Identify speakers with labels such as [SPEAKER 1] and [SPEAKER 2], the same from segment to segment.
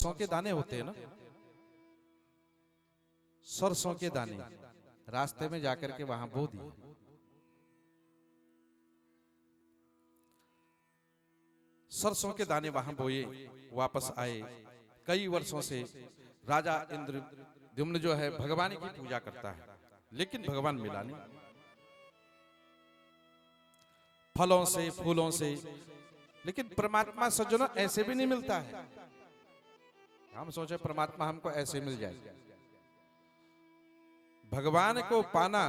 [SPEAKER 1] सरसों के दाने होते हैं ना, सरसों के दाने रास्ते में जाकर के वहां बो दिए। सरसों के दाने वहां बोए, वापस आए। कई वर्षों से राजा इंद्रद्युम्न जो है भगवान की पूजा करता है, लेकिन भगवान मिला नहीं। फलों से फूलों से, लेकिन परमात्मा सज्जनों ऐसे भी नहीं मिलता है। हम सोचे परमात्मा हमको ऐसे मिल जाए। भगवान को पाना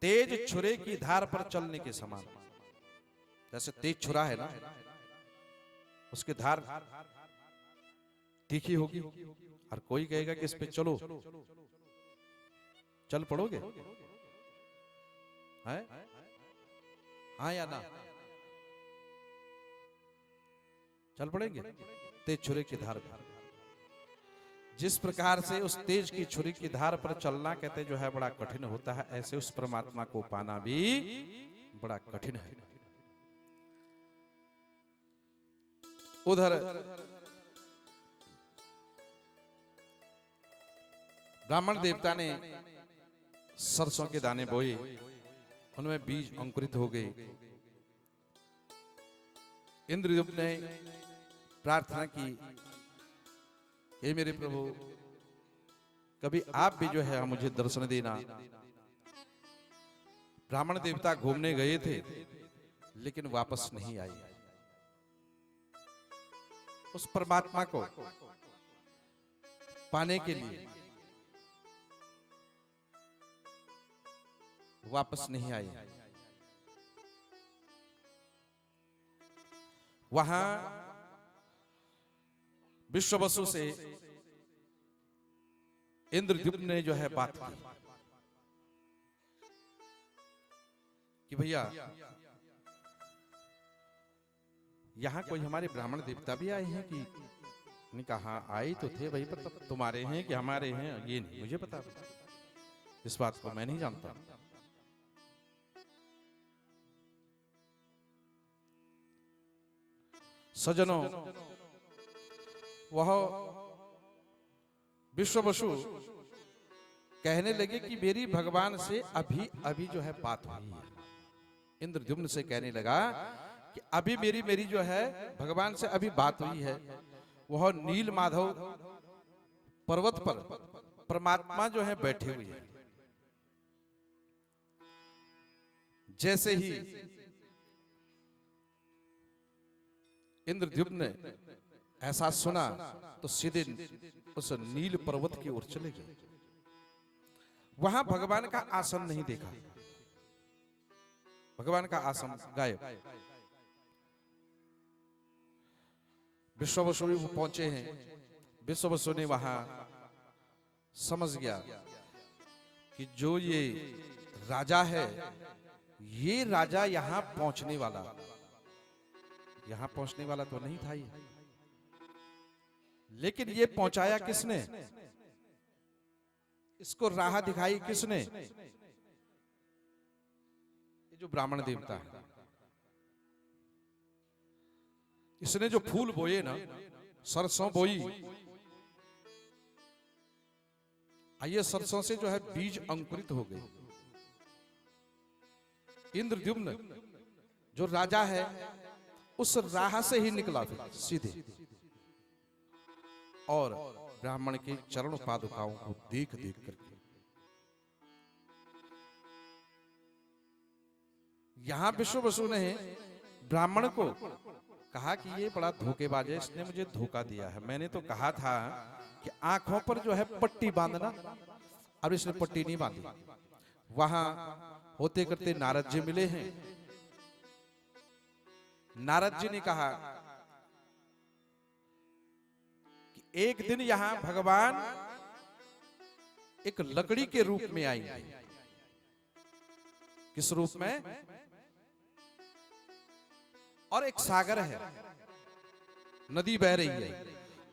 [SPEAKER 1] तेज छुरे की धार पर चलने के समान। जैसे तेज छुरा है ना, उसकी धार तीखी होगी, और कोई कहेगा कि इस पे चलो, चल पड़ोगे? है हाँ या ना? चल पड़ेंगे तेज छुरे की धार पर। जिस प्रकार से उस तेज की छुरी की धार पर चलना कहते जो है बड़ा कठिन होता है, ऐसे उस परमात्मा को पाना भी बड़ा कठिन है। उधर ब्राह्मण देवता ने सरसों के दाने बोए, उनमें बीज अंकुरित हो गए। इंद्रद्युम्न ने प्रार्थना की, हे मेरे प्रभु, कभी आप भी जो है मुझे दर्शन देना। ब्राह्मण देवता घूमने गए थे, लेकिन वापस नहीं आए। उस परमात्मा को पाने के लिए वापस नहीं आए। वहां विश्ववसु से इंद्रद्युम्न ने जो है बात की कि भैया यहां कोई हमारे ब्राह्मण देवता भी आए हैं कि? ने कहा आए तो थे भाई, पर तब तुम्हारे हैं कि हमारे हैं ये नहीं मुझे पता, इस बात को मैं नहीं जानता। सज्जनों, वह विश्ववसु कहने लगे कि मेरी भगवान से अभी अभी जो है बात हुई है। इंद्रद्युम्न से कहने लगा कि अभी मेरी जो है भगवान से अभी बात हुई है। वह नील माधव पर्वत पर परमात्मा जो है बैठे हुए हैं। जैसे ही इंद्रद्युम्न ने ऐसा सुना तो सीधे उस नील पर्वत की ओर चले गए। वहां भगवान का आसन नहीं देखा, भगवान का आसन गायब। विश्ववसु पहुंचे हैं। विश्ववसु ने वहां समझ गया कि जो ये राजा है, ये राजा यहां पहुंचने वाला, यहां पहुंचने वाला तो नहीं था ये, लेकिन ये पहुंचाया किसने? इसको राह दिखाई किसने? ये जो ब्राह्मण देवता है, इसने जो फूल बोए ना, सरसों बोई, आइए सरसों से जो है बीज अंकुरित हो गए। इंद्रद्युम्न जो राजा है उस राह से ही निकला फिर सीधे, और ब्राह्मण के चरण पादुकाओं को देख देख करके यहां विश्ववसु ने ब्राह्मण को कहा कि ये बड़ा धोखेबाज है, इसने मुझे धोखा दिया है। मैंने तो कहा था कि आंखों पर जो है पट्टी बांधना, और इसने पट्टी नहीं बांधी। वहां होते करते नारद जी मिले हैं। नारद जी ने कहा कि एक दिन यहां भगवान एक लकड़ी के रूप में आएंगे। किस रूप में? और एक सागर है, नदी बह रही है,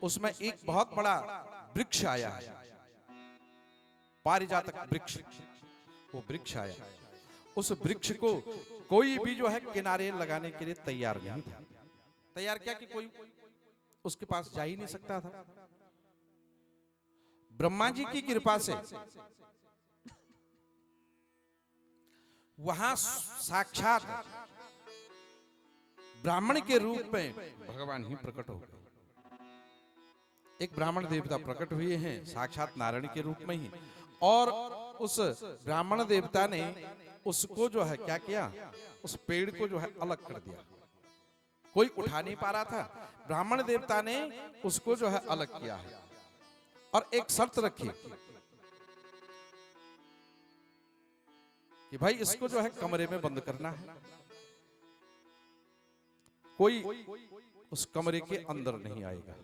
[SPEAKER 1] उसमें एक बहुत बड़ा वृक्ष आया है, पारिजातक वृक्ष। वो वृक्ष आया, उस वृक्ष को कोई भी जो है किनारे लगाने के लिए तैयार नहीं था। तैयार क्या कि कोई उसके पास जा ही नहीं सकता था। ब्रह्मा जी की कृपा से वहां साक्षात ब्राह्मण के रूप में भगवान ही प्रकट हो गए। एक ब्राह्मण देवता प्रकट हुए हैं साक्षात नारायण के रूप में ही, और उस ब्राह्मण देवता ने उसको जो है क्या किया, उस पेड़ को जो है अलग कर दिया। कोई उठा नहीं पा रहा था, ब्राह्मण देवता ने उसको जो है अलग किया है, और एक शर्त रखी कि भाई इसको जो है कमरे में बंद करना है, कोई उस कमरे के अंदर नहीं आएगा।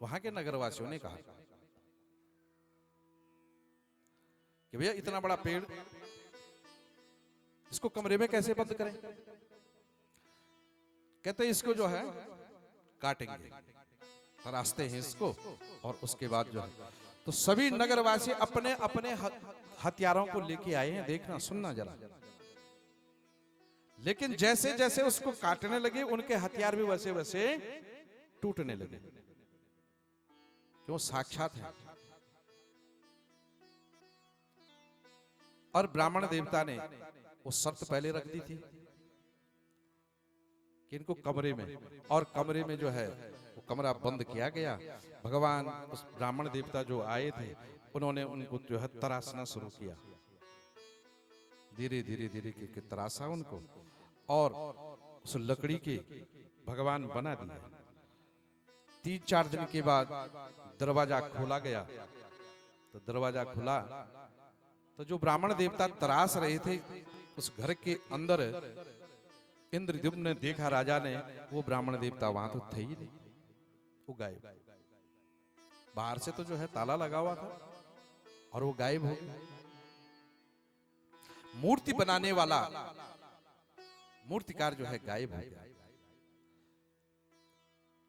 [SPEAKER 1] वहां के नगरवासियों ने कहा कि भैया इतना बड़ा पेड़, इसको कमरे में कैसे बंद करें? कहते इसको जो है काटेंगे, तराशते हैं इसको, और उसके बाद जो है तो सभी नगरवासी अपने अपने हथियारों को लेके आए हैं। देखना, सुनना जरा। लेकिन जैसे जैसे उसको काटने लगे उनके हथियार भी वैसे वैसे टूटने लगे, क्यों? साक्षात है। और ब्राह्मण देवता ने वो शर्त पहले रख दी थी कि इनको कमरे में, और कमरे में जो है वो कमरा बंद किया गया। भगवान उस ब्राह्मण देवता जो आए थे उन्होंने उनको जो है तराशना शुरू किया, धीरे धीरे धीरे के तराशा उनको, और उस लकड़ी के भगवान बना दिया। 3-4 दिन के बाद दरवाजा खोला गया, तो दरवाजा खुला तो जो ब्राह्मण देवता तराश रहे थे उस घर के अंदर इंद्रद्युम्न ने देखा, राजा ने, वो ब्राह्मण देवता वहां तो थे ही नहीं, वो गायब। बाहर से तो जो है ताला लगा हुआ था और वो गायब हो गया। मूर्ति बनाने वाला मूर्तिकार जो है गायब हो गया।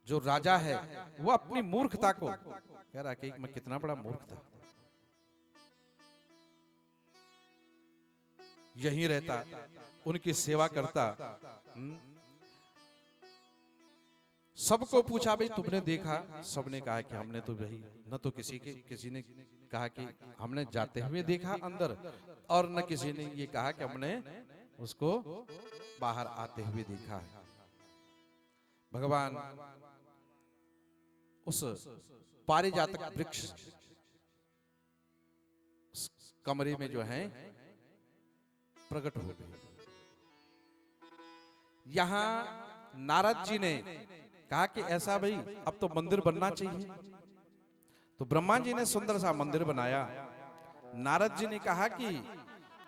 [SPEAKER 1] जो राजा है वो अपनी मूर्खता को कह रहा कि मैं कितना बड़ा मूर्ख था, यहीं रहता, उनकी सेवा करता। सबको पूछा भाई तुमने देखा? सबने कहा कि हमने तो वही, न तो किसी ने कहा कि हमने जाते हुए देखा अंदर, और न किसी ने ये कहा कि हमने उसको बाहर आते हुए देखा है। भगवान उस पारिजातक वृक्ष कमरे में जो है प्रकट हो गए। यहां नारद जी ने कहा कि ऐसा भाई अब तो मंदिर बनना चाहिए, तो ब्रह्मा जी ने सुंदर सा मंदिर बनाया। नारद जी ने कहा कि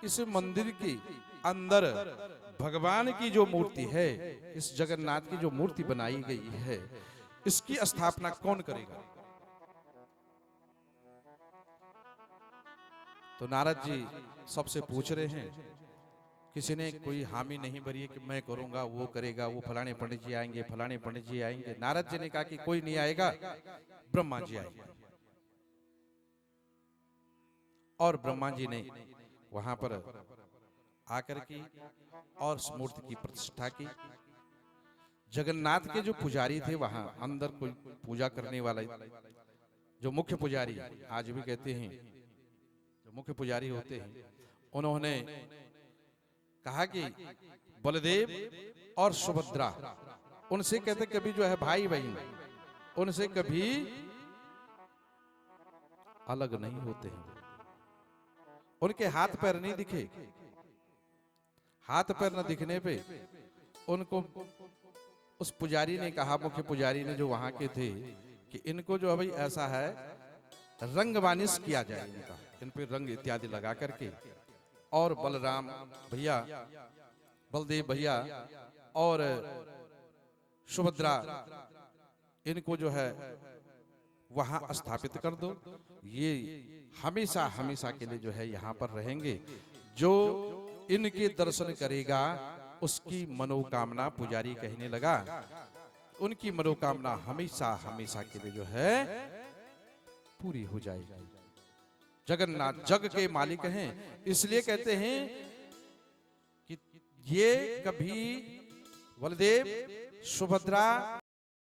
[SPEAKER 1] इस मंदिर के अंदर भगवान की जो मूर्ति है, इस जगन्नाथ की जो मूर्ति बनाई गई है, इसकी स्थापना कौन करेगा? तो नारद जी सबसे पूछ रहे हैं, किसी ने कोई हामी नहीं भरी है कि मैं करूंगा, वो करेगा, वो फलाने पंडित जी आएंगे, फलाने पंडित जी आएंगे। नारद जी ने कहा कि कोई नहीं आएगा, ब्रह्मा जी आएंगे। और ब्रह्मा जी ने वहां पर आकर की और उस मूर्ति की प्रतिष्ठा की। जगन्नाथ के जो पुजारी थे वहां अंदर कोई पूजा करने वाला, जो मुख्य पुजारी आज भी कहते हैं, जो मुख्य पुजारी होते हैं, उन्होंने कहा कि बलदेव और सुभद्रा, उनसे कहते कभी जो है भाई बहन, उनसे कभी अलग नहीं होते हैं। उनके हाथ पैर नहीं दिखे, हाथ पैर न दिखने पे उनको उस पुजारी ने कहा, मुख्य पुजारी ने जो वहां के थे, कि इनको जो है भाई ऐसा है रंग वानिश किया जाए, इनका इन पे रंग इत्यादि लगा करके, और बलराम भैया, बलदेव भैया और सुभद्रा, इनको जो है वहां स्थापित कर दो। ये हमेशा हमेशा के लिए जो है यहाँ पर रहेंगे। जो इनके दर्शन करेगा उसकी मनोकामना, पुजारी कहने लगा, उनकी मनोकामना हमेशा हमेशा के लिए जो है पूरी हो जाएगी। जगन्नाथ जग के मालिक हैं, इसलिए कहते हैं कि ये कभी बलदेव सुभद्रा